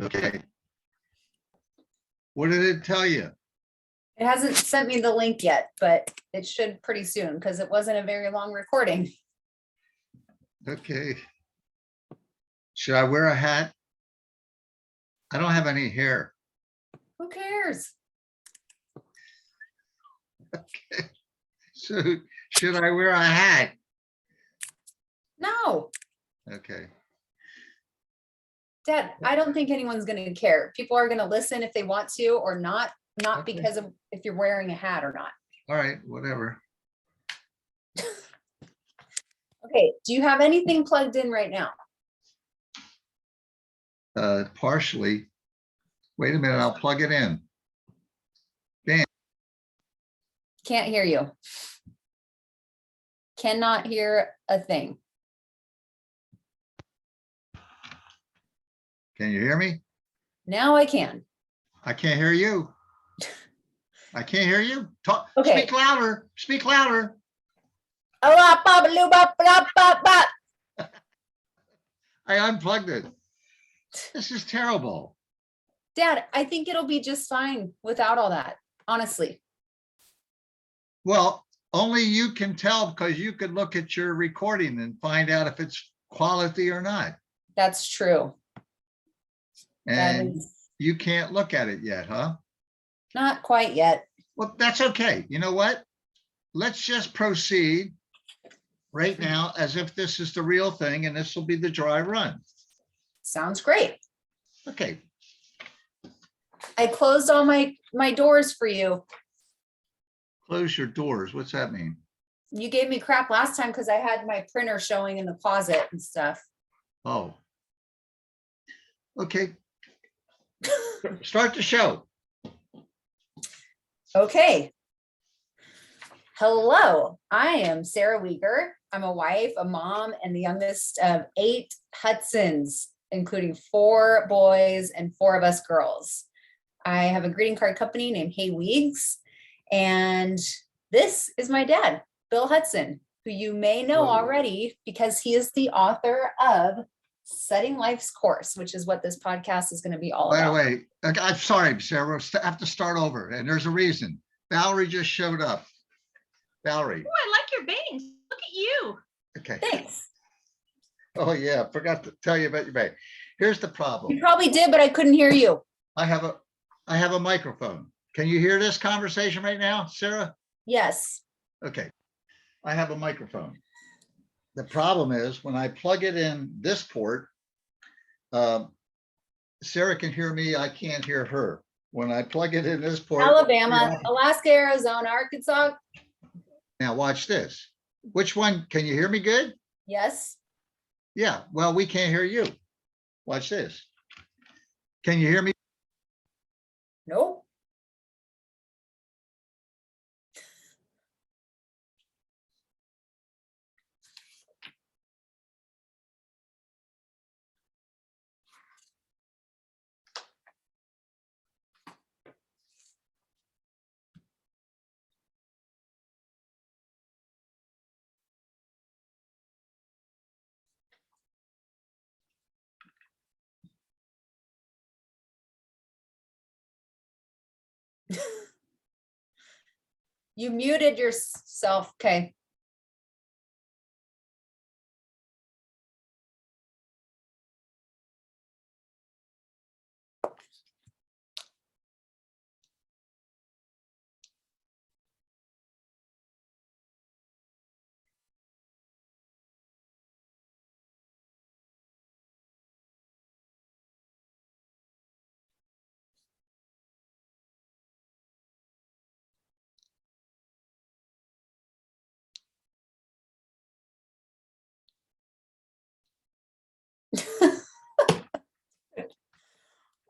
Okay. What did it tell you? It hasn't sent me the link yet, but it should pretty soon because it wasn't a very long recording. Okay. Should I wear a hat? I don't have any hair. Who cares? Okay. So should I wear a hat? No, Okay. Dad, I don't think anyone's going to care. People are going to listen if they want to or not Okay. because of if you're wearing a hat or not. All right, whatever. Okay, do you have anything plugged in right now? Partially. Wait a minute, I'll plug it in. Can't hear you. Cannot hear a thing. Can you hear me? Now I can. I can't hear you. I can't hear you. Talk. Okay. Speak louder. Speak louder. I I unplugged it. This is terrible. Dad, I think it'll be just fine without all that, honestly. Well, only you can tell because you could look at your recording and find out if it's quality or not. That's true. That And is you can't look at it yet, huh? not quite yet. Well, that's okay. You know what? Let's just proceed right now as if this is the real thing and this will be the dry run. Sounds great. Okay. I closed all my doors for you. Close your doors. What's that mean? You gave me crap last time because I had my printer showing in the closet and stuff. Oh. Okay. Start the show. Okay. Hello, I am Sarah Weger. I'm a wife, a mom, and the youngest of 8 Hudsons, including 4 boys and 4 of us girls. I have a greeting card company named Hey Weeks, and this is my dad, Bill Hudson, who you may know Whoa. already because he is the author of Setting Life's Course, which is what this podcast is going to be all By the about. way, I'm sorry, Sarah, I have to start over, and there's a reason. Valerie just showed up. Valerie. Oh, I like your bangs. Look at you. Okay. Thanks. Oh yeah, forgot to tell you about your bag. Here's the You problem. probably did, but I couldn't hear you. I have a microphone. Can you hear this conversation right now, Sarah? Yes. Okay. I have a microphone. The problem is when I plug it in this port, Sarah can hear me. I can't hear her. When I plug it in this port. Alabama, Alaska, Arizona, Arkansas. Now watch this. Which one? Can you hear me good? Yes. Yeah. Well, we can't hear you. Watch this. Can you hear me? Nope. You muted yourself. Okay.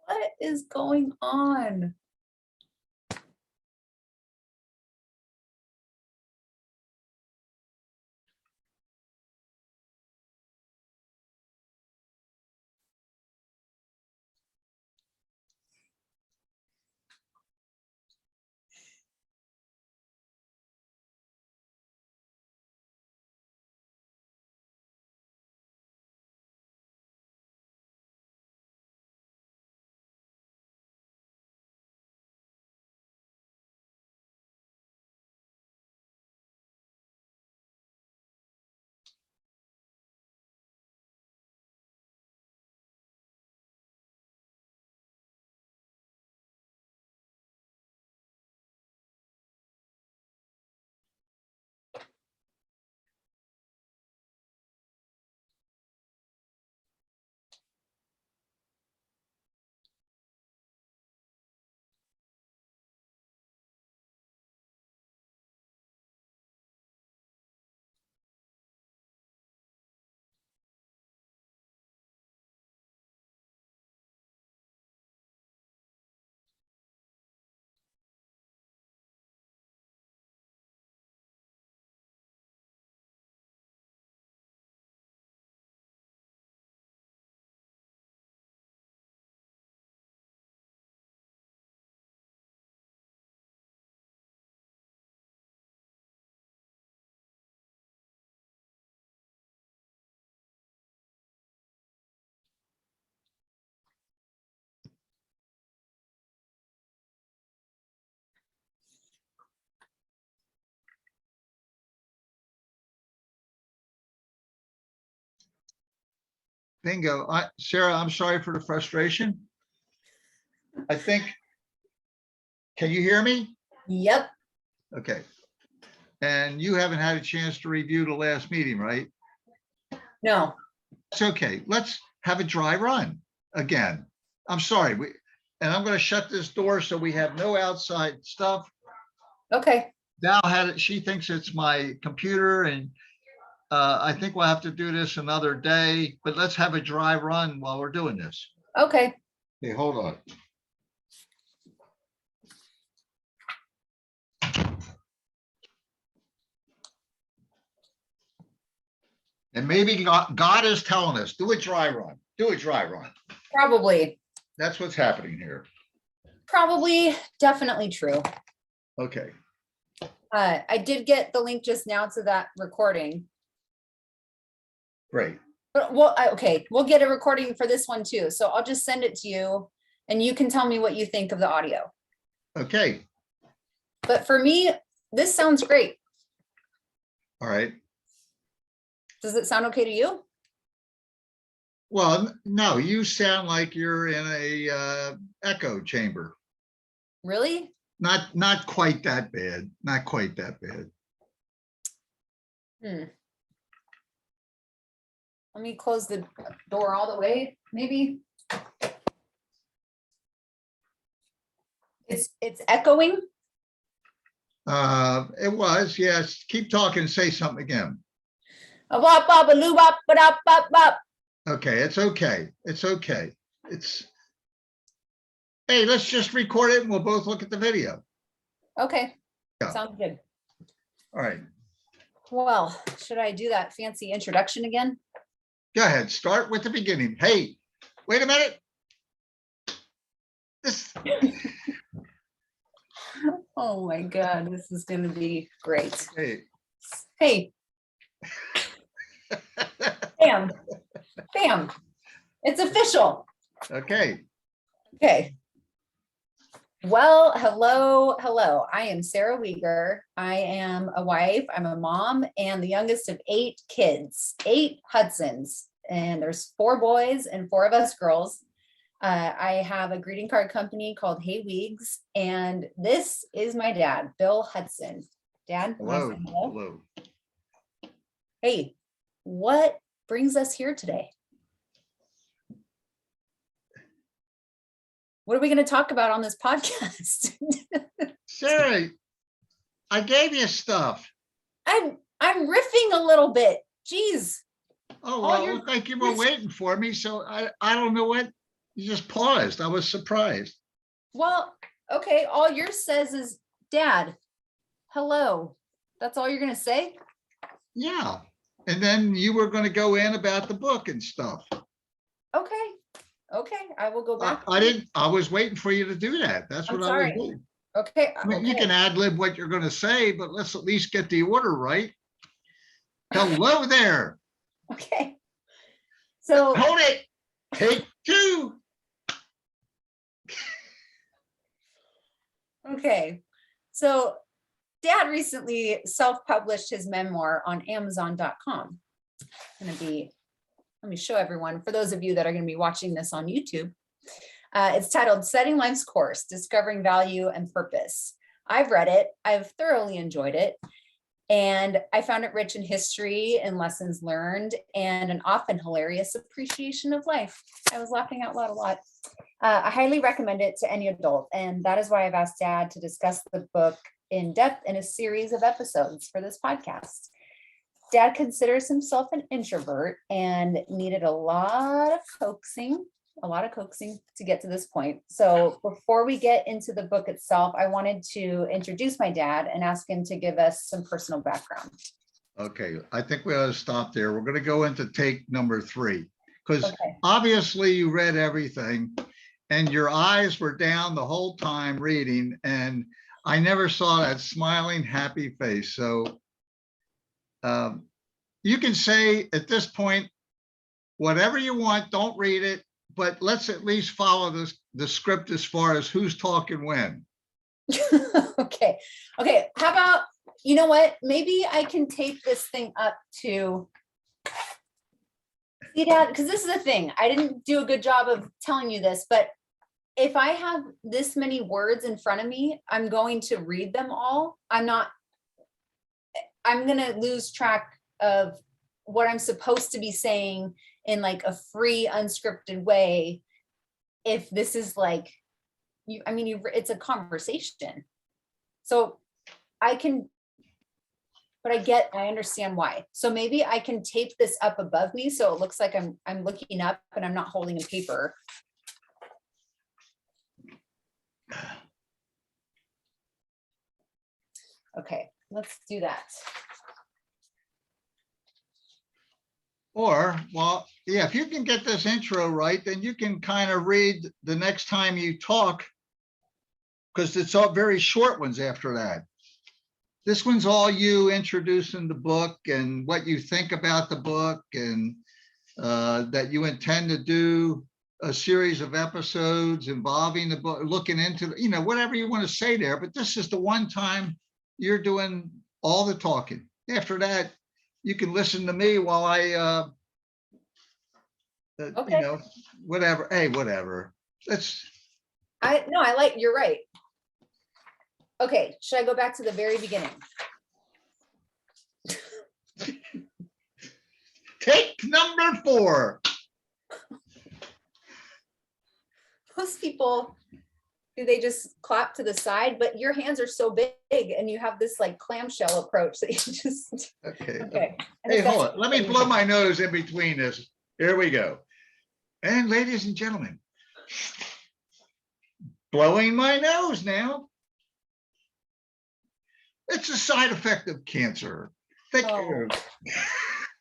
What is going on? Bingo. Sarah, I'm sorry for the frustration. I think, can you hear me? Yep. Okay. And you haven't had a chance to review the last meeting, right? No. It's okay. Let's have a dry run again. I'm sorry. And I'm going to shut this door so we have no outside stuff. Okay. Val had it. She thinks it's my computer, and I think we'll have to do this another day, but let's have a dry run while we're doing this. Okay. Okay, hold on. And maybe God is telling us, do a dry run, do a dry run. Probably. That's what's happening here. Probably. Definitely true. Okay. I did get the link just now to that recording. Great. But okay, we'll get a recording for this one too. So I'll just send it to you and you can tell me what you think of the audio. Okay. But for me, this sounds great. All right. Does it sound okay to you? Well, no, you sound like you're in a echo chamber. Really? Not quite that bad. Not quite that bad. Let me close the door all the way, maybe. It's echoing. It was, yes. Keep talking. Say something again. Bop, bop, a loo, bop, ba-dop, bop, bop. Okay, it's okay. It's okay. Hey, let's just record it and we'll both look at the video. Okay, Yeah. sounds good. All right, Well, should I do that fancy introduction again? go ahead. Start with the beginning. Hey, wait a minute. This, Oh my God, this is gonna be great. hey. Hey, bam, bam. It's official. Okay, Okay. Well, hello. I am Sarah Weger. I am a wife, I'm a mom, and the youngest of 8 kids, 8 Hudsons. And there's 4 boys and 4 of us girls. I have a greeting card company called Hey Weegs, and this is my dad, Bill Hudson. Dad, you wanna hello, say hello? hello. Hey, what brings us here today? What are we going to talk about on this podcast? Sarah, I gave you stuff. I'm riffing a little bit. Jeez. Oh, Oh, well, it you're- looked like you were waiting for me, so I don't know what, you just paused. I was surprised. Well, okay. All yours says is Dad, hello. That's all you're going to say? Yeah, and then you were going to go in about the book and stuff. Okay. Okay. I will go back. I was waiting for you to do that. That's I'm what I sorry. was doing. Okay. I mean, you Okay. can ad lib what you're going to say, but let's at least get the order right. Hello there. Okay. So, Hold it. Take 2. okay. So Dad recently self-published his memoir on Amazon.com. Let me show everyone, for those of you that are going to be watching this on YouTube. It's titled Setting Life's Course, Discovering Value and Purpose. I've read it. I've thoroughly enjoyed it. And I found it rich in history and lessons learned and an often hilarious appreciation of life. I was laughing out loud a lot. I highly recommend it to any adult. And that is why I've asked Dad to discuss the book in depth in a series of episodes for this podcast. Dad considers himself an introvert and needed a lot of coaxing to get to this point. So before we get into the book itself, I wanted to introduce my dad and ask him to give us some personal background. Okay, I think we ought to stop there. We're going to go into take number 3, because Okay. obviously you read everything and your eyes were down the whole time reading, and I never saw that smiling, happy face. So you can say at this point, whatever you want, don't read it, but let's at least follow the script as far as who's talking when. Okay. How about, you know what? Maybe I can tape this thing up to See, Dad, because this is the thing. I didn't do a good job of telling you this, but if I have this many words in front of me, I'm going to read them all. I'm going to lose track of what I'm supposed to be saying in like a free, unscripted way. If this is like, it's a conversation. So I understand why. So maybe I can tape this up above me so it looks like I'm looking up and I'm not holding a paper. Okay, let's do that. Or, well, yeah, if you can get this intro right, then you can kind of read the next time you talk, because it's all very short ones after that. This one's all you introducing the book and what you think about the book, and that you intend to do a series of episodes involving the book, looking into, whatever you want to say there. But this is the one time you're doing all the talking. After that, you can listen to me while I, Okay. whatever. Hey, whatever. You're right. Okay, should I go back to the very beginning? Take number 4. Most people, do they just clap to the side? But your hands are so big and you have this like clamshell approach that you just, Okay. And Hey, if that's- hold on. Let me blow my nose in between this. Here we go. And ladies and gentlemen, blowing my nose now. It's a side effect of cancer. Oh.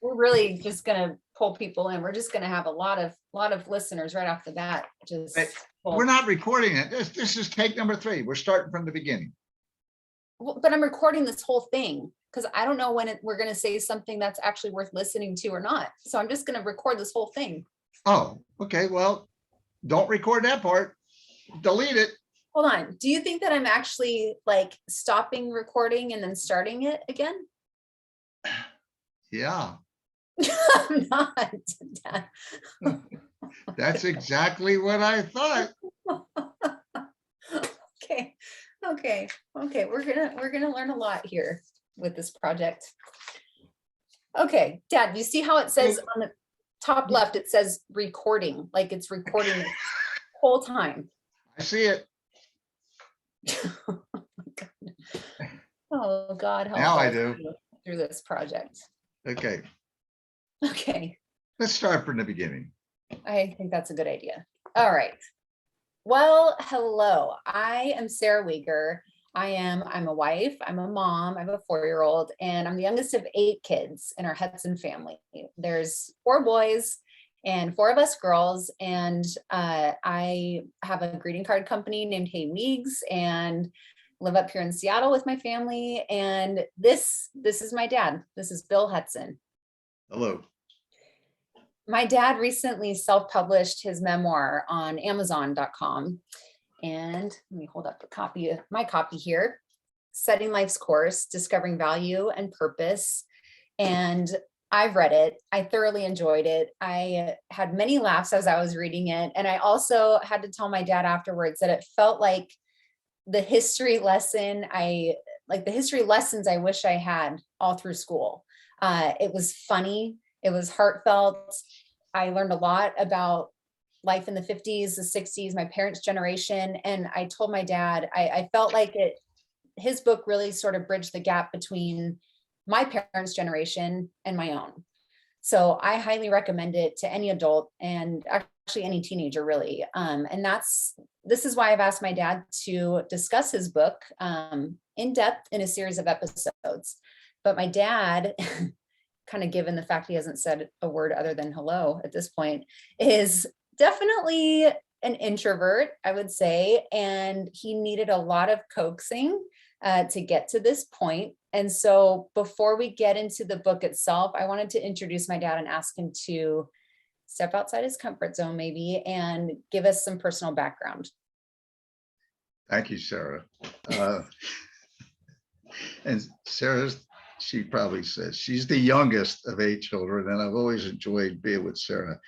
We're really just gonna pull people in. We're just gonna have a lot of listeners right off the bat. Just We're not recording it. This is take number 3. We're starting from the beginning. But I'm recording this whole thing because I don't know when we're gonna say something that's actually worth listening to or not. So I'm just gonna record this whole thing. Oh, okay. Well, don't record that part. Delete it. Hold on. Do you think that I'm actually like stopping recording and then starting it again? Yeah. I'm not. That's exactly what I thought. Okay. We're gonna learn a lot here with this project. Okay, Dad, you see how it says on the top left, it says recording, like it's recording the whole time. I see it. Oh God, help Now I us do. through this project. Okay. Okay, Let's start from the beginning. I think that's a good idea. All right. Well, hello. I am Sarah Weger. I'm a wife, I'm a mom, I have a 4-year-old, and I'm the youngest of 8 kids in our Hudson family. There's 4 boys and 4 of us girls, and I have a greeting card company named Hey Weeks and live up here in Seattle with my family. And this is my dad. This is Bill Hudson. Hello. My dad recently self-published his memoir on Amazon.com. And let me hold up my copy here. Setting Life's Course, Discovering Value and Purpose. And I've read it. I thoroughly enjoyed it. I had many laughs as I was reading it. And I also had to tell my dad afterwards that it felt like the history lessons I wish I had all through school. It was funny. It was heartfelt. I learned a lot about life in the 50s, the 60s, my parents' generation. And I told my dad, I felt like his book really sort of bridged the gap between my parents' generation and my own. So I highly recommend it to any adult and actually any teenager, really. And this is why I've asked my dad to discuss his book in depth in a series of episodes. But my dad, kind of given the fact he hasn't said a word other than hello at this point, is definitely an introvert, I would say. And he needed a lot of coaxing to get to this point. And so before we get into the book itself, I wanted to introduce my dad and ask him to step outside his comfort zone maybe and give us some personal background. Thank you, Sarah. And Sarah's she probably says she's the youngest of 8 children, and I've always enjoyed being with Sarah.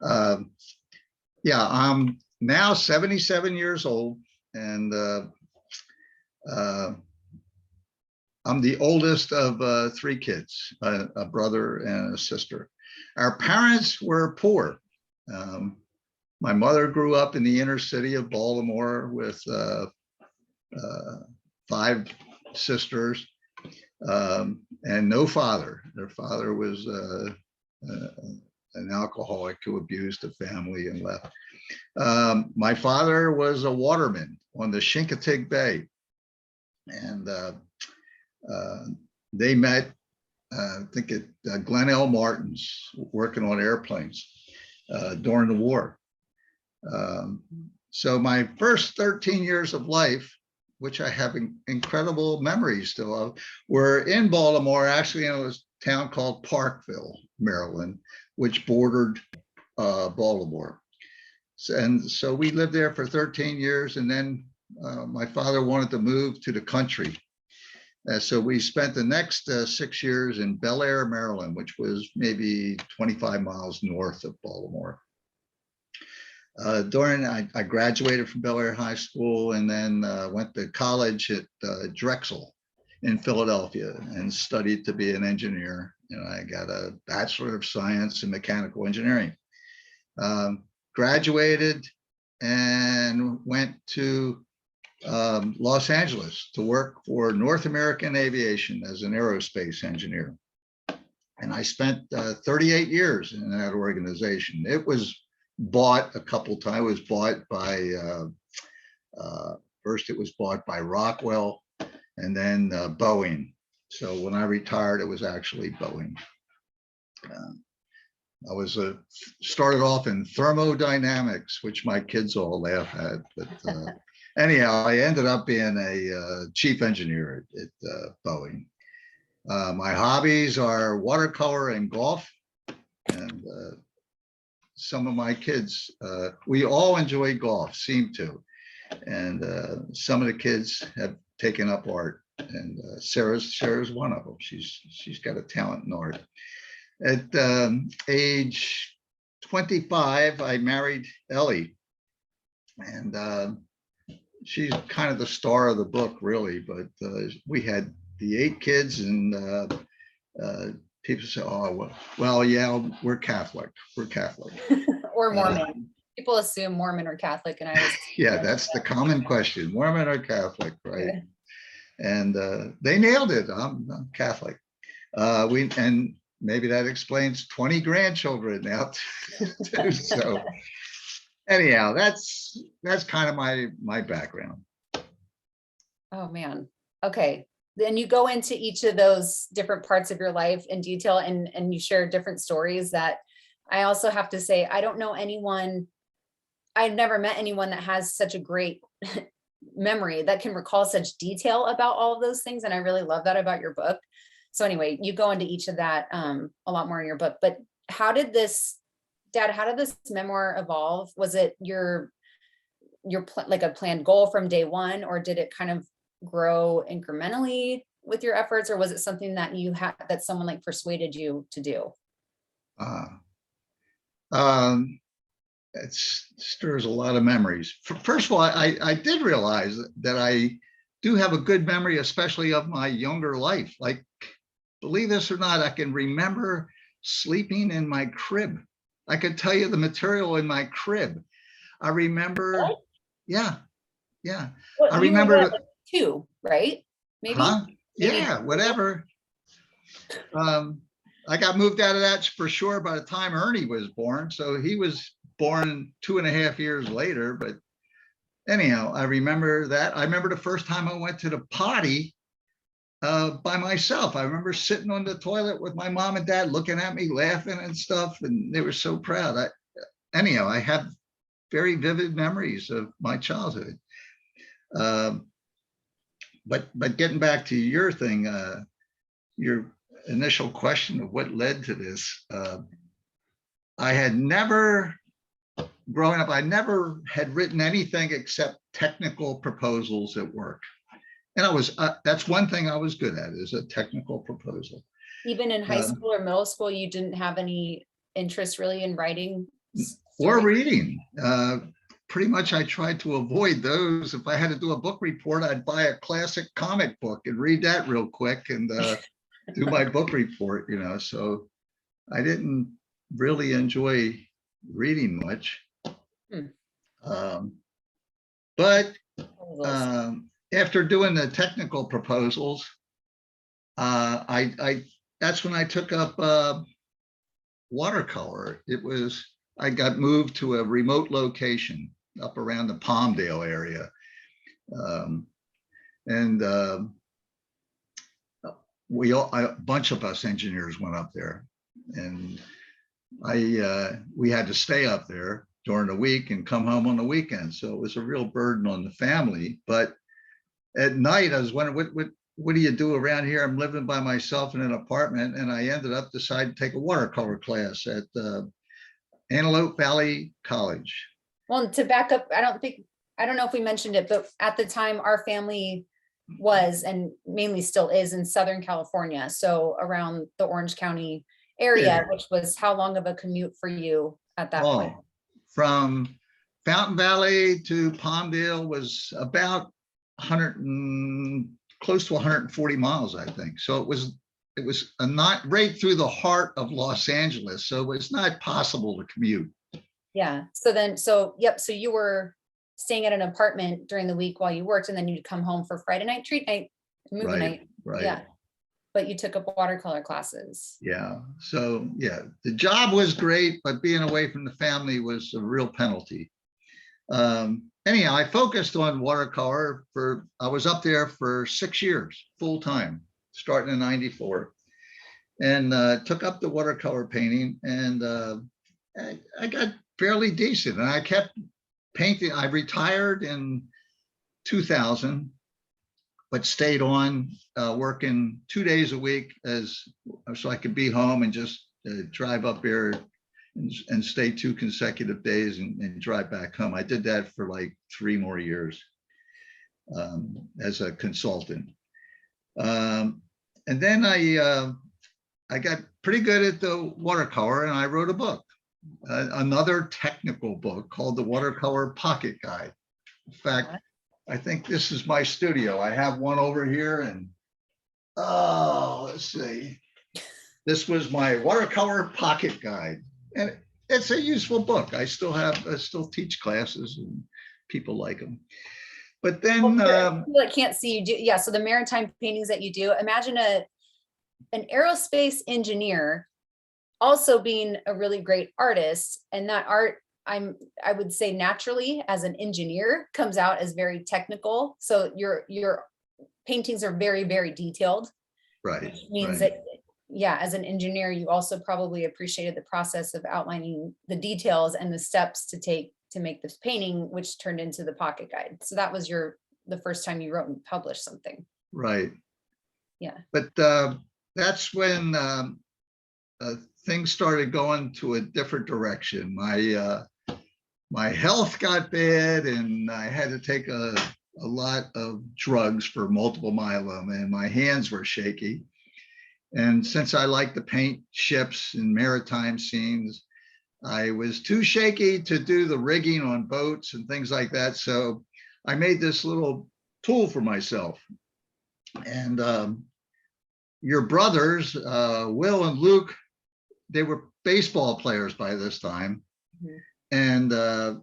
Yeah, I'm now 77 years old, and I'm the oldest of 3 kids, a brother and a sister. Our parents were poor. My mother grew up in the inner city of Baltimore with 5 sisters and no father. Their father was an alcoholic who abused the family and left. My father was a waterman on the Chincoteague Bay, and they met, I think, at Glen L. Martin's, working on airplanes during the war. So my first 13 years of life, which I have incredible memories still of, were in Baltimore, actually in a town called Parkville, Maryland, which bordered Baltimore. And so we lived there for 13 years, and then my father wanted to move to the country. So we spent the next 6 years in Bel Air, Maryland, which was maybe 25 miles north of Baltimore. I graduated from Bel Air High School, and then went to college at Drexel in Philadelphia and studied to be an engineer. And I got a Bachelor of Science in Mechanical Engineering. Graduated and went to Los Angeles to work for North American Aviation as an aerospace engineer. And I spent 38 years in that organization. It was bought a couple times. It was bought by, first it was bought by Rockwell, and then Boeing. So when I retired, it was actually Boeing. I was started off in thermodynamics, which my kids all laugh at. But anyhow, I ended up being a chief engineer at Boeing. My hobbies are watercolor and golf. And some of my kids, we all enjoy golf, seem to. And some of the kids have taken up art. And Sarah's one of them. She's got a talent in art. At age 25, I married Ellie, and she's kind of the star of the book, really. But we had the 8 kids, and people say, "Oh, well, yeah, we're Catholic. We're Catholic." Or Mormon. People assume Mormon or Catholic, and I was yeah, that's the common question: Mormon or Catholic, right? Yeah. And they nailed it. I'm Catholic. And maybe that explains 20 grandchildren now too. So anyhow, that's kind of my background. Oh man. Okay. Then you go into each of those different parts of your life in detail, and you share different stories that I also have to say, I don't know anyone, I've never met anyone that has such a great memory that can recall such detail about all of those things. And I really love that about your book. So anyway, you go into each of that a lot more in your book. But how did this memoir evolve? Was it your like a planned goal from day one, or did it kind of grow incrementally with your efforts, or was it something that you had, that someone like persuaded you to do? It stirs a lot of memories. First of all, I did realize that I do have a good memory, especially of my younger life. Like, believe this or not, I can remember sleeping in my crib. I could tell you the material in my crib. I remember, what? yeah. Well, I remember like 2, right? Maybe. Huh? Maybe. Yeah, whatever. I got moved out of that for sure by the time Ernie was born. So he was born 2.5 years later. But anyhow, I remember that. I remember the first time I went to the potty by myself. I remember sitting on the toilet with my mom and dad looking at me, laughing and stuff, and they were so proud. Anyhow, I have very vivid memories of my childhood. But getting back to your thing, your initial question of what led to this, I had never, growing up, I never had written anything except technical proposals at work. And I was, that's one thing I was good at, is a technical proposal. Even in high Um, school or middle school, you didn't have any interest really in writing? Or stories? reading. Pretty much I tried to avoid those. If I had to do a book report, I'd buy a classic comic book and read that real quick and do my book report, so I didn't really enjoy reading much. Hmm. But Proposals. after doing the technical proposals, I that's when I took up watercolor. I got moved to a remote location up around the Palmdale area. And a bunch of us engineers went up there, and we had to stay up there during the week and come home on the weekend. So it was a real burden on the family. But at night, I was wondering, what do you do around here? I'm living by myself in an apartment, and I ended up deciding to take a watercolor class at Antelope Valley College. Well, to back up, I don't know if we mentioned it, but at the time our family was, and mainly still is, in Southern California. So around the Orange County area, Yeah. which was how long of a commute for you at that point? Oh, from Fountain Valley to Palmdale was about 100 and close to 140 miles, I think. So it was not right through the heart of Los Angeles. So it's not possible to commute. Yeah. Yep. So you were staying at an apartment during the week while you worked, and then you'd come home for Friday night, treat night, movie Right, night. right. Yeah. But you took up watercolor classes. Yeah. So yeah, the job was great, but being away from the family was a real penalty. Anyhow, I focused on watercolor I was up there for 6 years, full time, starting in '94, and took up the watercolor painting, and I got fairly decent, and I kept painting. I retired in 2000, but stayed on working 2 days a week so I could be home and just drive up there and stay 2 consecutive days and drive back home. I did that for like 3 more years as a consultant. And then I got pretty good at the watercolor, and I wrote a book, another technical book called The Watercolor Pocket Guide. In fact, I think this is my studio. I have one over here, and let's see. This was my watercolor pocket guide, and it's a useful book. I still teach classes, and people like them. But then People that can't see you do, yeah. So the maritime paintings that you do, imagine an aerospace engineer also being a really great artist, and that art, I would say naturally as an engineer comes out as very technical. So your paintings are very, very detailed. right, Which means right. that, yeah, as an engineer, you also probably appreciated the process of outlining the details and the steps to take to make this painting, which turned into the pocket guide. So that was the first time you wrote and published something. Right. Yeah. But that's when things started going to a different direction. My health got bad, and I had to take a lot of drugs for multiple myeloma, and my hands were shaky. And since I like to paint ships and maritime scenes, I was too shaky to do the rigging on boats and things like that. So I made this little tool for myself. And your brothers, Will and Luke, they were baseball players by this time. Mhm. And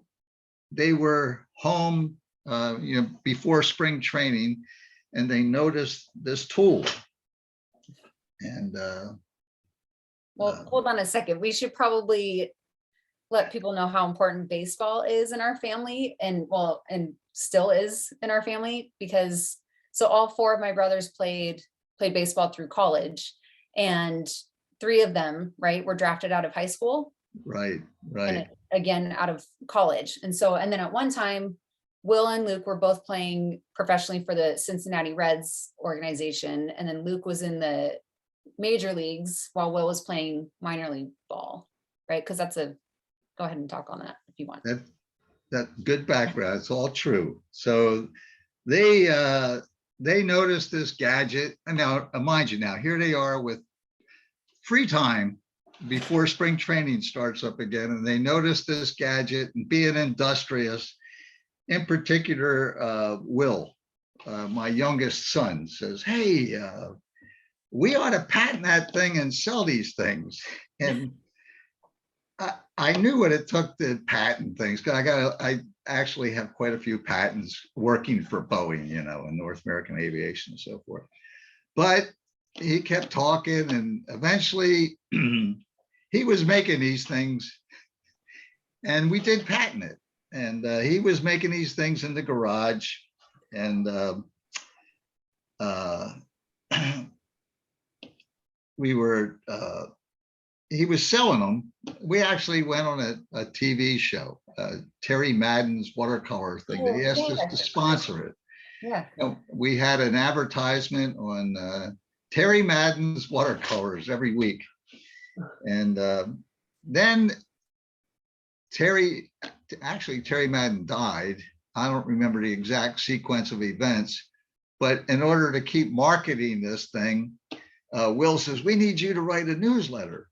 they were home, before spring training, and they noticed this tool. And Well, hold on a second. We should probably let people know how important baseball is in our family, and still is in our family, because so all 4 of my brothers played baseball through college, and 3 of them, right, were drafted out of high school. right, And again, out of college. And then at one time, Will and Luke were both playing professionally for the Cincinnati Reds organization. And then Luke was in the major leagues while Will was playing minor league ball, right? Because go ahead and talk on that if you want. that good background. It's all true. So they they noticed this gadget. And now, mind you, now here they are with free time before spring training starts up again. And they noticed this gadget and being industrious, in particular, Will, my youngest son, says, hey, we ought to patent that thing and sell these things. And I knew what it took to patent things, because I actually have quite a few patents working for Boeing, you know, and North American Aviation and so forth. But he kept talking, and eventually he was making these things, and we did patent it. And he was making these things in the garage, and we were he was selling them. We actually went on a TV show, Terry Madden's watercolor thing. They asked us to sponsor it. Yeah. We had an advertisement on Terry Madden's watercolors every week. And then Terry Madden died. I don't remember the exact sequence of events, but in order to keep marketing this thing, Will says, we need you to write a newsletter.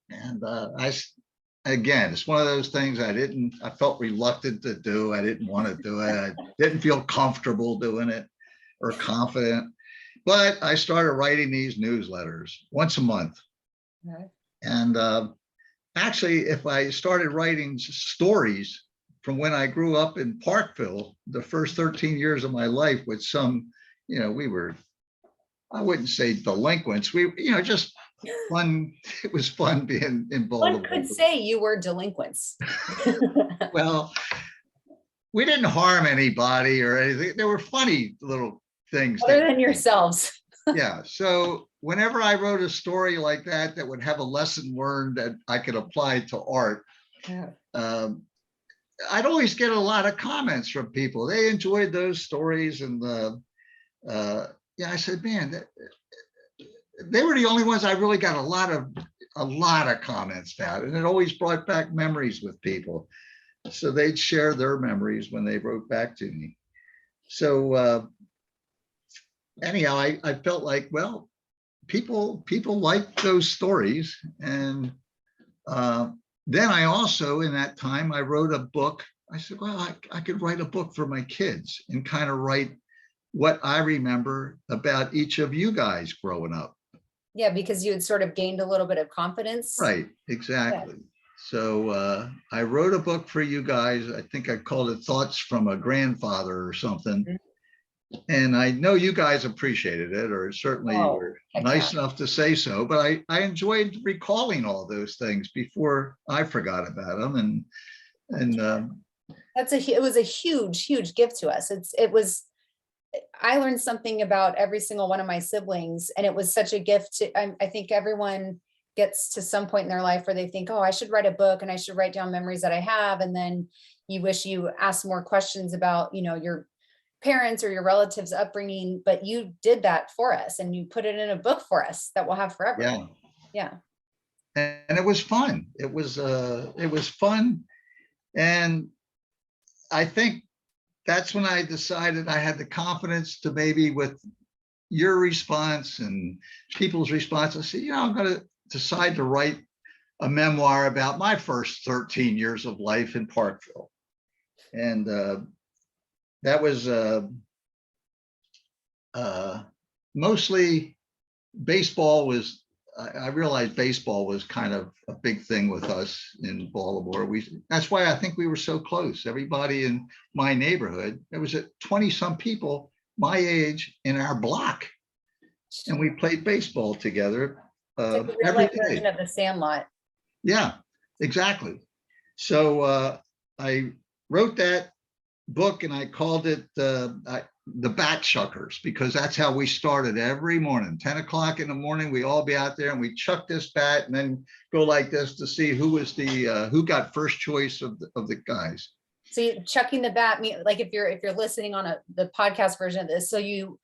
And again, it's one of those things I felt reluctant to do. I didn't want to do it. I didn't feel comfortable doing it or confident, but I started writing these newsletters once a month. Okay. And actually, if I started writing stories from when I grew up in Parkville, the first 13 years of my life with some, you know, we were, I wouldn't say delinquents, we, you know, just fun. It was fun being in Baltimore. One could say you were delinquents. Well, we didn't harm anybody or anything. There were funny little things. Other than yourselves. Yeah. So whenever I wrote a story like that, that would have a lesson learned that I could apply to art, Yeah. I'd always get a lot of comments from people. They enjoyed those stories. And yeah, I said, man, they were the only ones I really got a lot of comments about. And it always brought back memories with people. So they'd share their memories when they wrote back to me. So anyhow, I felt like, well, people like those stories. And then I also, in that time, I wrote a book. I said, well, I could write a book for my kids and kind of write what I remember about each of you guys growing up. Yeah, because you had sort of gained a little bit of confidence. Right, exactly. Yeah. So I wrote a book for you guys. I think I called it Thoughts from a Grandfather or something. Mm-hmm. And I know you guys appreciated it, or certainly were nice enough to say so, but I enjoyed recalling all those things before I forgot about them. And it was a huge gift to us. I learned something about every single one of my siblings, and it was such a gift to, I think everyone gets to some point in their life where they think, oh, I should write a book and I should write down memories that I have. And then you wish you asked more questions about, you know, your parents or your relatives' upbringing, but you did that for us and you put it in a book for us that we'll have forever. Yeah. Yeah. And it was fun. It was fun. And I think that's when I decided I had the confidence to, maybe with your response and people's response, I said, you know, I'm going to decide to write a memoir about my first 13 years of life in Parkville. And that was mostly baseball. I realized baseball was kind of a big thing with us in Baltimore. That's why I think we were so close. Everybody in my neighborhood, there was 20 some people my age in our block, and we played baseball together every day. Version of the Sandlot. Yeah, exactly. So I wrote that book and I called it the Bat Chuckers, because that's how we started every morning. 10 o'clock in the morning, we all be out there and we chuck this bat and then go like this to see who was who got first choice of the guys. So chucking the bat, like if you're listening on the podcast version of this, so you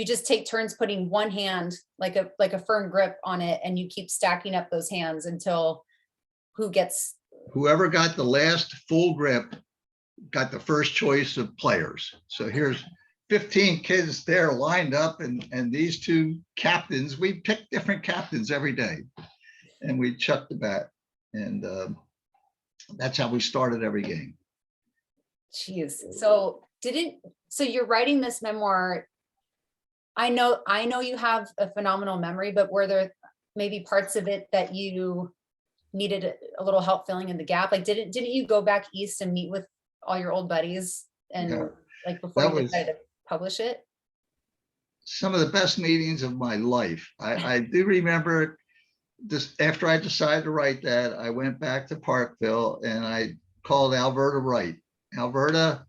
just take turns putting one hand like a firm grip on it, and you keep stacking up those hands until whoever got the last full grip got the first choice of players. So here's 15 kids there lined up, and these two captains, we picked different captains every day, and we chucked the bat, and that's how we started every game. Jeez. So you're writing this memoir. I know you have a phenomenal memory, but were there maybe parts of it that you needed a little help filling in the gap? Like, didn't you go back east and meet with all your old buddies and Yeah, like before that you was decided to publish it? some of the best meetings of my life. I do remember this, after I decided to write that, I went back to Parkville and I called Alberta Wright. Alberta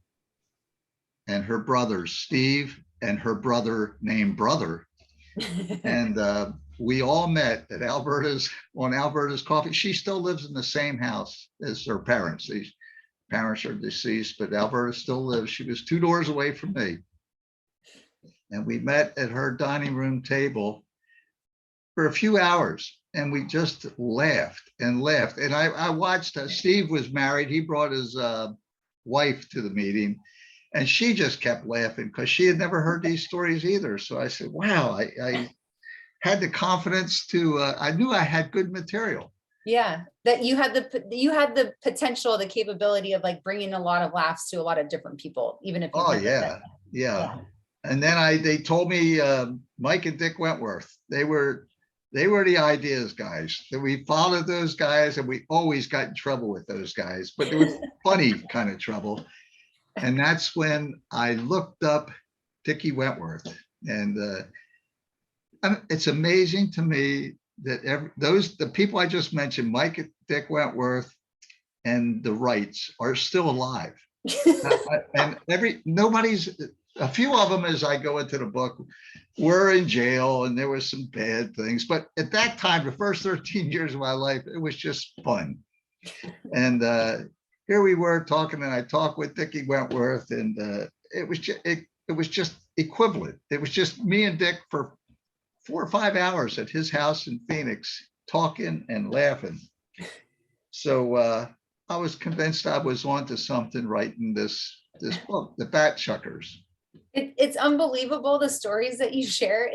and her brothers, Steve and her brother named Brother. And we all met at on Alberta's coffee. She still lives in the same house as her parents. These parents are deceased, but Alberta still lives. She was 2 doors away from me. And we met at her dining room table for a few hours, and we just laughed and laughed. And I watched, Steve was married. He brought his wife to the meeting, and she just kept laughing because she had never heard these stories either. So I said, wow, I had the confidence to, I knew I had good material. Yeah, that you had the potential, the capability of like bringing a lot of laughs to a lot of different people, even if you. Oh yeah. And then they told me Mike and Dick Wentworth, they were the ideas guys, that we followed those guys, and we always got in trouble with those guys, but it was funny kind of trouble. And that's when I looked up Dickie Wentworth, and it's amazing to me that the people I just mentioned, Mike and Dick Wentworth and the Wrights, are still alive. And a few of them, as I go into the book, were in jail, and there was some bad things. But at that time, the first 13 years of my life, it was just fun. And here we were talking, and I talked with Dickie Wentworth, and it was just equivalent. It was just me and Dick for 4 or 5 hours at his house in Phoenix, talking and laughing. So I was convinced I was onto something writing this book, The Bat Chuckers. It's unbelievable, the stories that you share.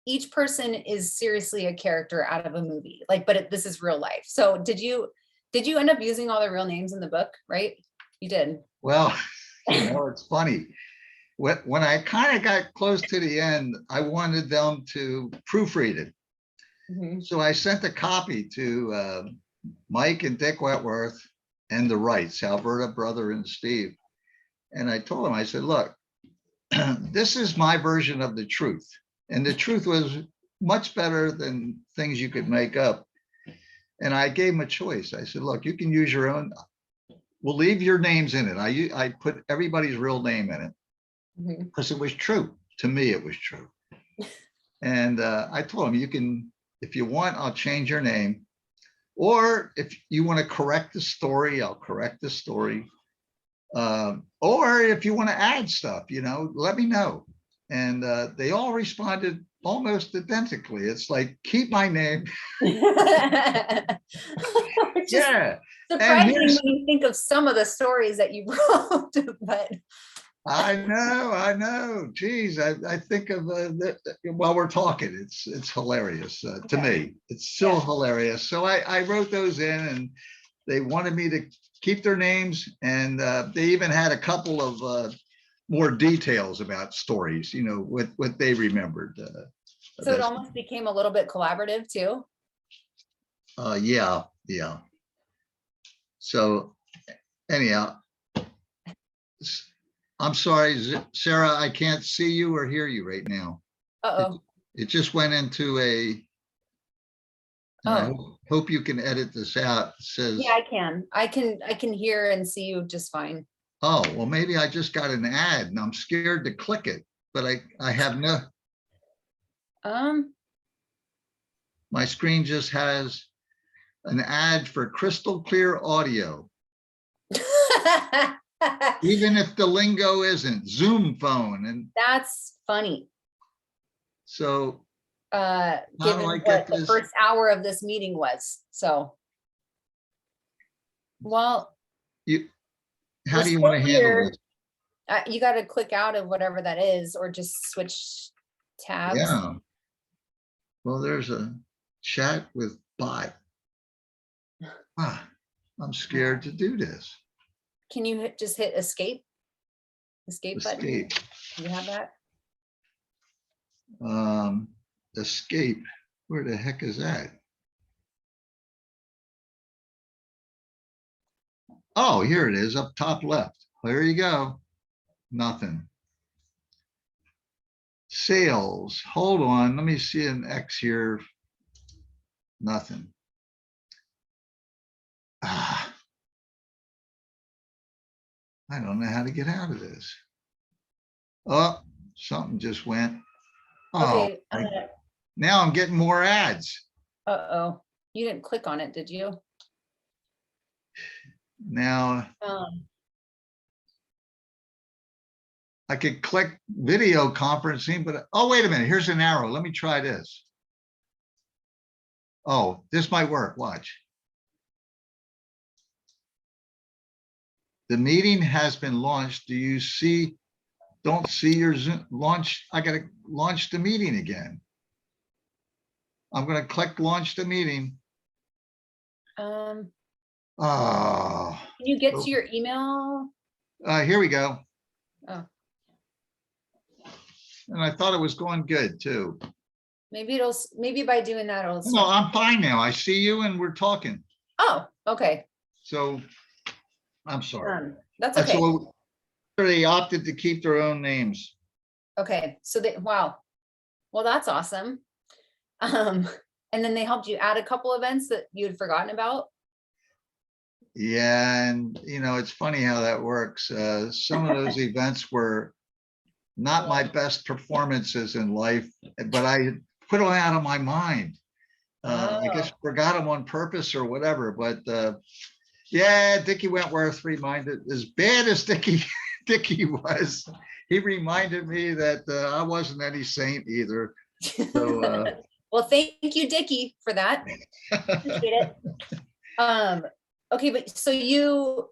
Each person is seriously a character out of a movie, like, but this is real life. So did you end up using all the real names in the book, right? You did. Well, it's funny. When I kind of got close to the end, I wanted them to proofread it. Mm-hmm. So I sent a copy to Mike and Dick Wentworth and the Wrights, Alberta, Brother, and Steve. And I told them, I said, look, this is my version of the truth. And the truth was much better than things you could make up. And I gave them a choice. I said, look, you can use your own. We'll leave your names in it. I put everybody's real name in it because it was true. To me, it was true. And I told them, you can, if you want, I'll change your name. Or if you want to correct the story, I'll correct the story. Or if you want to add stuff, let me know. And they all responded almost identically. It's like, keep my name. Yeah. Surprising when you think of some of the stories that you wrote, but I know. Geez, I think of while we're talking, it's hilarious to me. It's still hilarious. So I wrote those in, and they wanted me to keep their names, and they even had a couple of more details about stories, what they remembered. So it almost became a little bit collaborative too. Yeah. So anyhow, I'm sorry, Sarah, I can't see you or hear you right now. Uh-oh. It just went into I hope you can edit this out. It says, yeah, I can hear and see you just fine. Oh, well, maybe I just got an ad and I'm scared to click it, but I have no. My screen just has an ad for crystal clear audio. Even if the lingo isn't Zoom phone. And that's funny. So given what the first hour of this meeting was. So, well, how do you want to handle this? You got to click out of whatever that is, or just switch tabs. Yeah. Well, there's a chat with bot. Ah, I'm scared to do this. Can you just hit escape? Escape button? Escape. Do you have that? Escape. Where the heck is that? Oh, here it is, up top left. There you go. Nothing. Sales. Hold on. Let me see an X here. Nothing. Ah. I don't know how to get out of this. Oh, something just went. Oh, Okay. now I'm getting more ads. Uh-oh. You didn't click on it, did you? Now Um, I could click video conferencing, but oh, wait a minute. Here's an arrow. Let me try this. Oh, this might work. Watch. The meeting has been launched. Do you see? Don't see your Zoom launch. I got to launch the meeting again. I'm going to click launch the meeting. can Oh, you get to your email? here we go. Oh, And I thought it was going good too. maybe by doing that, it'll. No, I'm fine now. I see you and we're talking. Oh, okay. So I'm sorry. That's That's okay. all. They opted to keep their own names. Okay, so wow. Well, that's awesome. And then they helped you add a couple events that you had forgotten about. Yeah, and it's funny how that works. Some of those events were not my best performances in life, but I put them out of my mind. I guess forgot them on purpose or whatever. But yeah, Dickie Wentworth reminded, as bad as Dickie was, he reminded me that I wasn't any saint either. So well, thank you, Dickie, for that. Appreciate it. Okay, but so you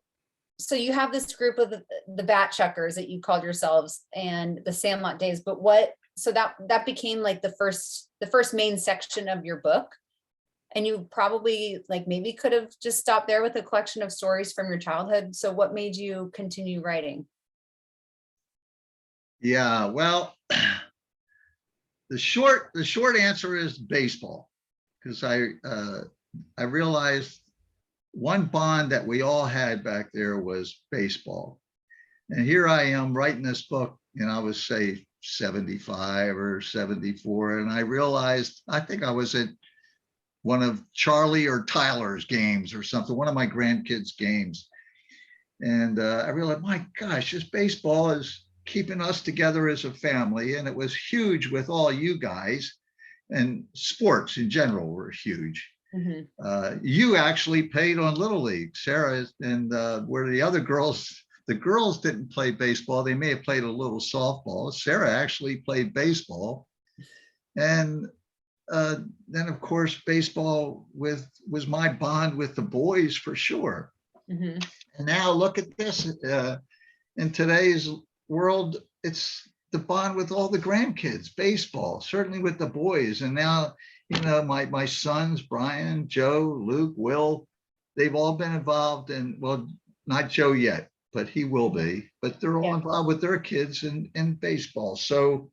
have this group of the bat chuckers that you called yourselves and the Sandlot Days, but so that became like the first main section of your book, and you probably maybe could have just stopped there with a collection of stories from your childhood. So what made you continue writing? Yeah, well, the short answer is baseball, because I realized one bond that we all had back there was baseball. And here I am writing this book, and I was say 75 or 74. And I realized, I think I was at one of Charlie or Tyler's games or something, one of my grandkids' games. And I realized, my gosh, this baseball is keeping us together as a family. And it was huge with all you guys, and sports in general were huge. Mm-hmm. You actually played on Little League, Sarah, and where the girls didn't play baseball. They may have played a little softball. Sarah actually played baseball. And then, of course, baseball was my bond with the boys for sure. Mm-hmm. And now look at this. In today's world, it's the bond with all the grandkids, baseball, certainly with the boys. And now, my sons, Brian, Joe, Luke, Will, they've all been involved in, well, not Joe yet, but he will be, but they're all involved with their kids in baseball. So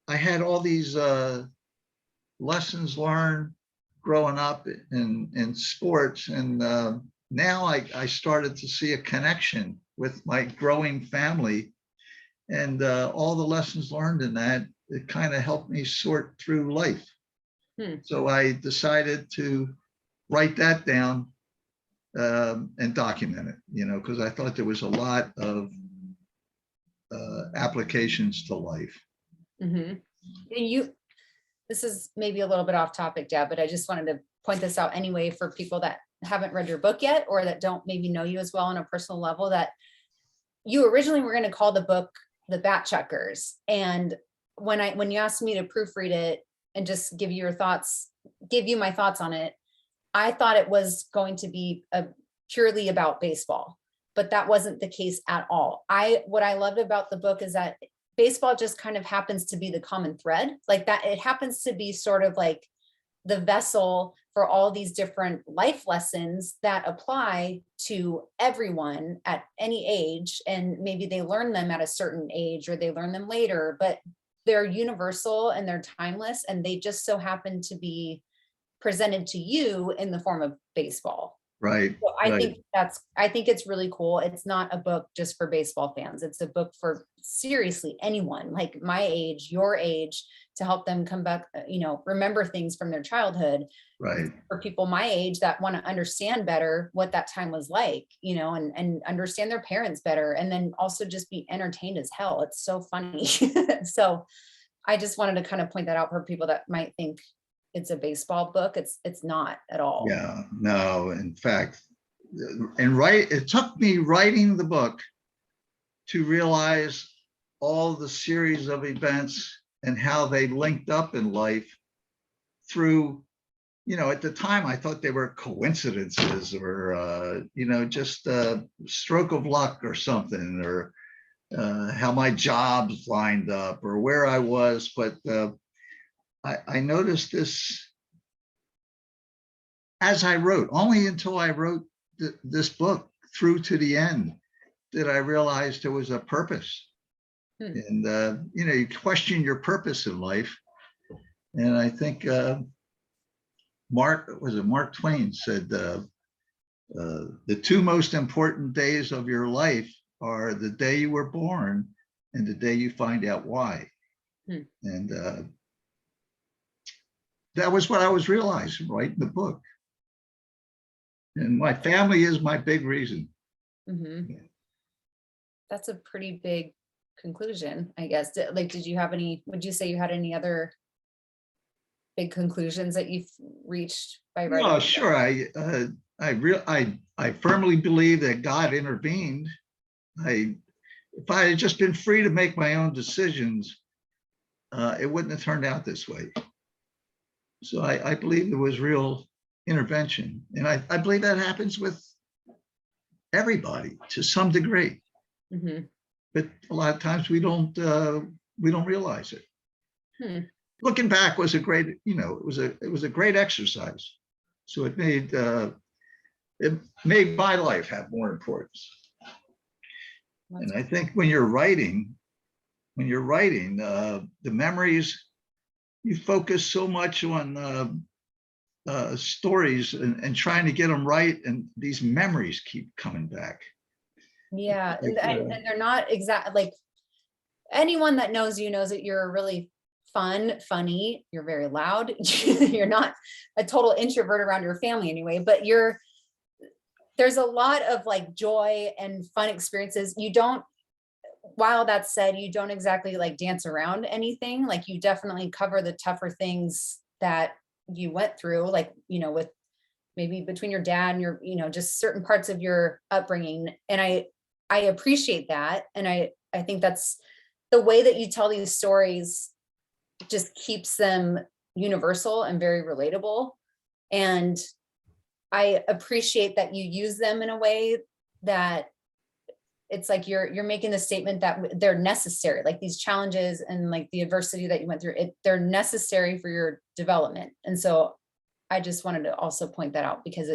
I had all these lessons learned growing up in sports. And now I started to see a connection with my growing family, and all the lessons learned in that, it kind of helped me sort through life. So I decided to write that down and document it, because I thought there was a lot of applications to life. Mm-hmm. And this is maybe a little bit off topic, Dad, but I just wanted to point this out anyway for people that haven't read your book yet, or that don't maybe know you as well on a personal level, that you originally were going to call the book The Bat Chuckers. And when you asked me to proofread it and just give you my thoughts on it, I thought it was going to be purely about baseball. but that wasn't the case at all. What I loved about the book is that baseball just kind of happens to be the common thread, like that. It happens to be sort of like the vessel for all these different life lessons that apply to everyone at any age. And maybe they learn them at a certain age or they learn them later, but they're universal and they're timeless. And they just so happen to be presented to you in the form of baseball. Right. So I Right. think it's really cool. It's not a book just for baseball fans. It's a book for seriously anyone like my age, your age, to help them come back, remember things from their childhood. Right. For people my age that want to understand better what that time was like, and understand their parents better, and then also just be entertained as hell. It's so funny. So I just wanted to kind of point that out for people that might think it's a baseball book. It's not at all. Yeah, no, in fact, it took me writing the book to realize all the series of events and how they linked up in life through, at the time I thought they were coincidences or, just a stroke of luck or something, or how my jobs lined up or where I was. But I noticed this as I wrote, only until I wrote this book through to the end did I realize there was a purpose. And, you question your purpose in life. And I think Mark Twain said, the two most important days of your life are the day you were born and the day you find out why. And that was what I was realizing writing the book. And my family is my big reason. That's a pretty big conclusion, I guess. Would you say you had any other big conclusions that you've reached by writing? Oh, sure. I firmly believe that God intervened. If I had just been free to make my own decisions, it wouldn't have turned out this way. So I believe there was real intervention. And I believe that happens with everybody to some degree. But a lot of times we don't realize it. Looking back was a great, it was a great exercise. So it made my life have more importance. And I think when you're writing, the memories, you focus so much on stories and trying to get them right, and these memories keep coming back. Yeah, and they're not exact. Like anyone that knows you knows that you're really funny. You're very loud. You're not a total introvert around your family anyway, but there's a lot of like joy and fun experiences. While that said, you don't exactly like dance around anything. Like you definitely cover the tougher things that you went through, like, with maybe between your dad and your, just certain parts of your upbringing. And I appreciate that. And I think that's the way that you tell these stories just keeps them universal and very relatable. And I appreciate that you use them in a way that it's like you're making the statement that they're necessary, like these challenges and like the adversity that you went through, they're necessary for your development. And so I just wanted to also point that out, because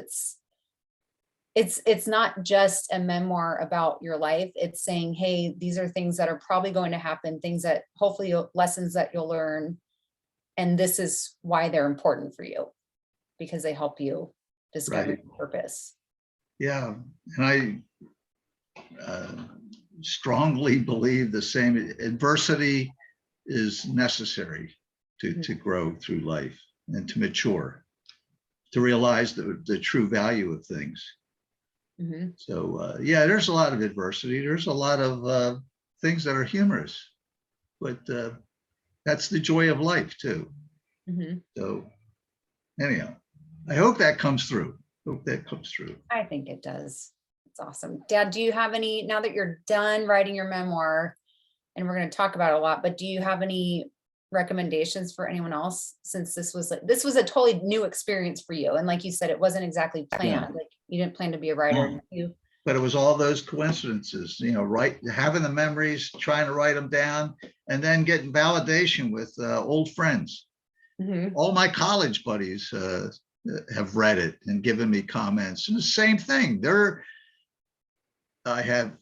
it's not just a memoir about your life. It's saying, hey, these are things that are probably going to happen, things that hopefully lessons that you'll learn. And this is why they're important for you, because they help you discover your purpose. Yeah. And I strongly believe the same. Adversity is necessary to grow through life and to mature, to realize the true value of things. So yeah, there's a lot of adversity. There's a lot of things that are humorous, but that's the joy of life too. So anyhow, I hope that comes through. I think it does. It's awesome. Dad, do you have any, now that you're done writing your memoir, and we're going to talk about it a lot, but do you have any recommendations for anyone else, since this was a totally new experience for you? And like you said, it wasn't exactly planned. Like you didn't plan to be a writer. But it was all those coincidences, having the memories, trying to write them down, and then getting validation with old friends. Mhm. All my college buddies have read it and given me comments. And the same thing. I have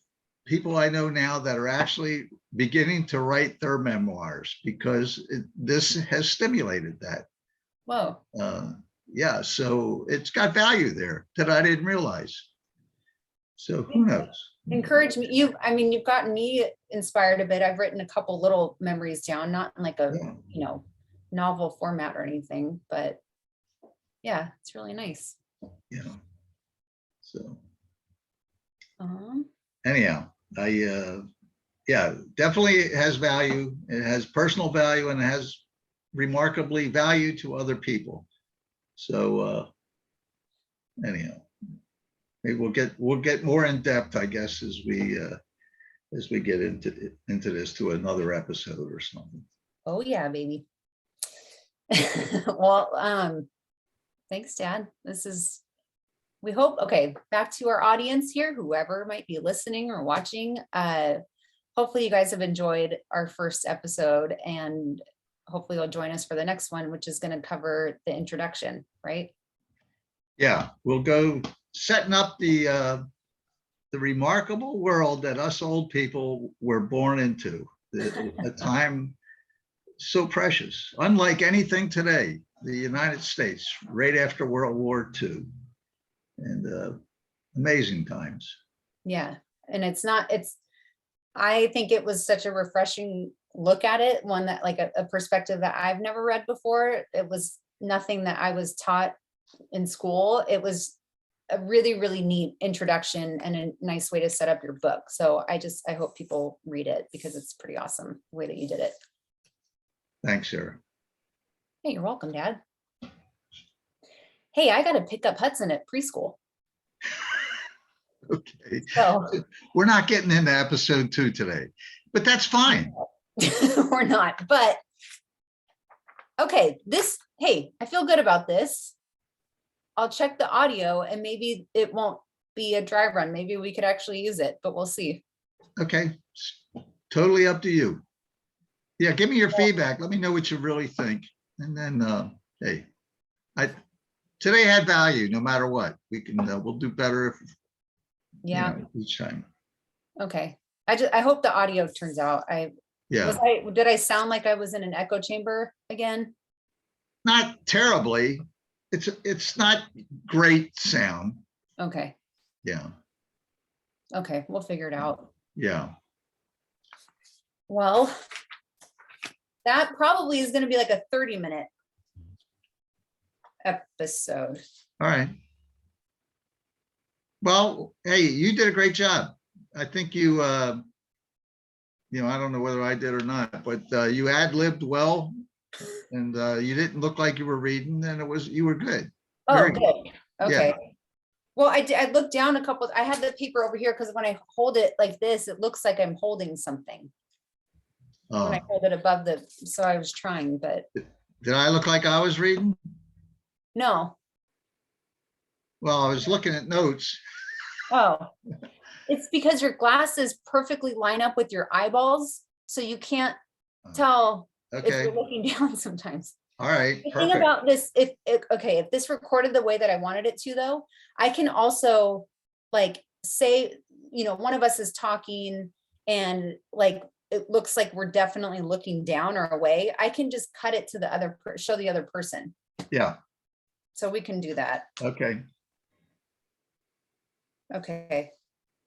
people I know now that are actually beginning to write their memoirs because this has stimulated that. Whoa. Yeah, so it's got value there that I didn't realize. So who knows? Encourage me. You've gotten me inspired a bit. I've written a couple little memories down, not in like a, Yeah. Novel format or anything, but yeah, it's really nice. Yeah. So Um, anyhow, yeah, definitely has value. It has personal value and it has remarkably value to other people. So anyhow, maybe we'll get more in depth, I guess, as we get into this to another episode or something. oh yeah, baby. Well, thanks, Dad. We hope, okay, back to our audience here, whoever might be listening or watching. Hopefully you guys have enjoyed our first episode, and hopefully you'll join us for the next one, which is going to cover the introduction, right? Yeah, we'll go setting up the remarkable world that us old people were born into, a time so precious, unlike anything today, the United States, right after World War II, and amazing times. Yeah. And I think it was such a refreshing look at it, one that like a perspective that I've never read before. It was nothing that I was taught in school. It was a really, really neat introduction and a nice way to set up your book. So I hope people read it because it's pretty awesome the way that you did it. Thanks, Sarah. Hey, you're welcome, Dad. Hey, I got to pick up Hudson at preschool. Okay, So we're not getting into episode 2 today, but that's fine. we're not, but okay, hey, I feel good about this. I'll check the audio and maybe it won't be a dry run. Maybe we could actually use it, but we'll see. Okay, totally up to you. Yeah, give me your feedback. Let me know what you really think. And then, hey, today had value no matter what. We'll do better if, Yeah. each time. Okay. I hope the audio turns out. Yeah, Did I sound like I was in an echo chamber again? not terribly. It's not great sound. Okay. Yeah, Okay. We'll figure it out. yeah. Well, that probably is going to be like a 30-minute episode. All right. Well, hey, you did a great job. I think I don't know whether I did or not, but you ad-libbed well, and you didn't look like you were reading, and you were good. Oh, Very good. Okay. Yeah. Well, I looked down I had the paper over here because when I hold it like this, it looks like I'm holding something. When I hold it above so I was trying, but Did I look like I was reading? no. Well, I was looking at notes. Oh, it's because your glasses perfectly line up with your eyeballs, so you can't tell if Okay, you're looking down sometimes. all right, The thing perfect. about this, if this recorded the way that I wanted it to, though, I can also like say, one of us is talking and like it looks like we're definitely looking down or away. I can just cut it to show the other person. Yeah, So we can do that. okay. Okay.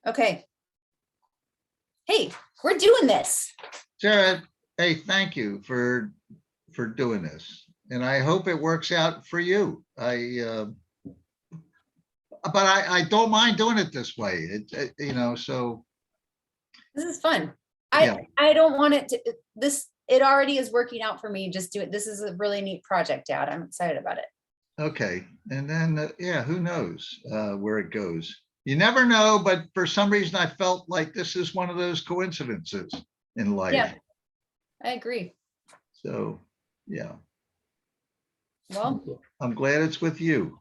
Okay. Hey, we're doing this. Sarah, hey, thank you for doing this. And I hope it works out for you. But I don't mind doing it this way. So. This is fun. Yeah. I don't want it to, it already is working out for me. Just do it. This is a really neat project, Dad. I'm excited about it. Okay. And then, who knows where it goes? You never know, but for some reason I felt like this is one of those coincidences in life. Yeah, I agree. So, yeah. Well, I'm glad it's with you.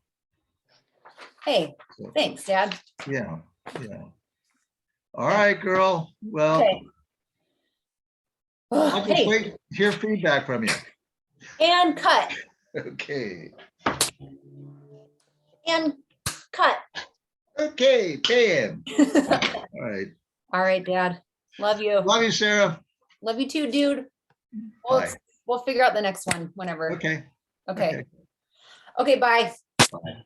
hey, thanks, Dad. Yeah. Yeah. All right, girl. Well, Okay. I'll just Hey, wait, hear feedback from you. and cut, Okay. and cut. Okay, Pam. All right. All right, Dad. Love you. Love you, Sarah. Love you too, dude. We'll, Bye. we'll figure out the next one whenever. Okay. Okay. Okay, bye. Bye.